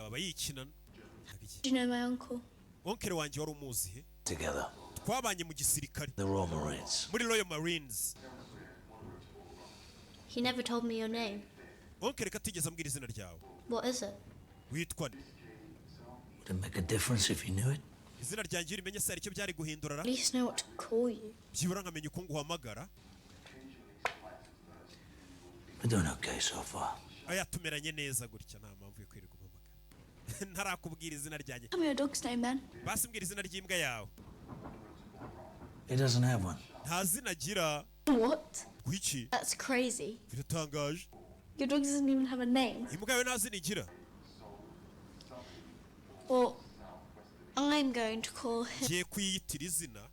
akaba yikinana. Do you know my uncle? Onkere wanjye wari umuzi he? Together. Twabanye mu gisirikare. The Royal Marines. Muri Royal Marines. He never told me your name. Onkere katigeze ambwira izina ryawe. What is it? Witwa Would it make a difference if you knew it? izina ryanjye rimenye se aricyo byari guhindurara? At least know what to call you. Byibura nkamenya uko nguhamagara. We're doing okay so far. Aya tumeranye neza gutya nta mpamvu yo kwirirwa umpamagara. Ntarakubwira izina ryanjye. Tell me your dog's name then. Basi mbwira izina ry'imbwa yawe. He doesn't have one. Nta zina agira. What? Gwiki? That's crazy. Biratangaje. Your dog doesn't even have a name. Imbwa yawe nta zina igira. Well, I'm going to call him Ngiye kwiyitira izina.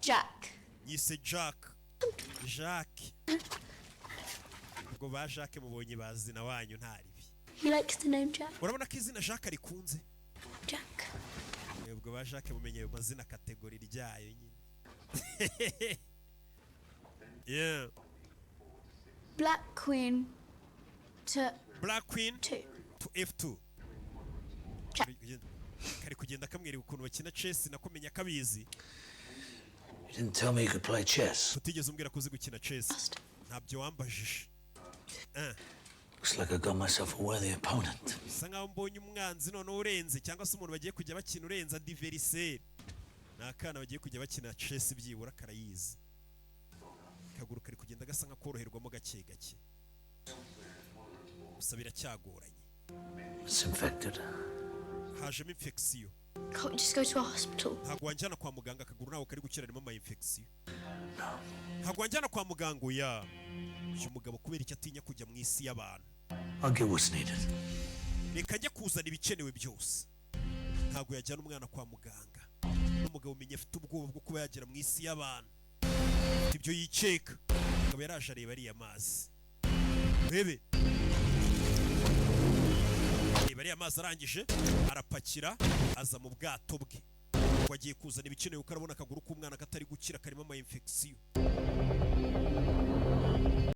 Jack. Nyise Jack. Jack. Ubwo ba Jack mubonye bazina wanyu ntaribi. He likes the name Jack. Urabona ko izina Jack arikunze? Jack. Ubwo ba Jack mumenye ayo mazina kategori ryayo nyine. Yeah. Black Queen to Black Queen 2. to F2. Jack. Kari kugenda kamwereka ukuntu bakina chess nakomenya kabizi. You didn't tell me you could play chess. Utigeze umbwira ko uzi gukina chess. Ntabyo wambajije. Looks like I got myself a worthy opponent. Bisa nkaho mbonye umwanzi none urenze cyangwa se umuntu bagiye kujya bakina urenza adversaire. Nakana bagiye kujya bakina chess byibura karayizi. Kaguru kari kugenda gasa nka koroherwamo gake gake. Gusa biracyagoranye. It's infected. Hajemo infection. Can't we just go to a hospital? Ntabwo wanjyana kwa muganga akaguru nawe kari gukiranimo ama infection. Ntabwo wanjyana kwa muganga oya. Uyu mugabo kubera icyo atinya kujya mu isi y'abantu. I'll get what's needed. Reka njye kuzana ibikenewe byose. Ntabwo yajyana umwana kwa muganga. Umugabo umenye afite ubwoba bwo kuba yagera mu isi y'abantu. Ibyo yiceka. Akaba yaraje areba ari amazi. Bebe. Ari amazi arangije arapakira aza mu bwato bwe. Wagiye kuzana ibikenewe ukarabona akaguru k'umwana katari gukira karimo ama infection.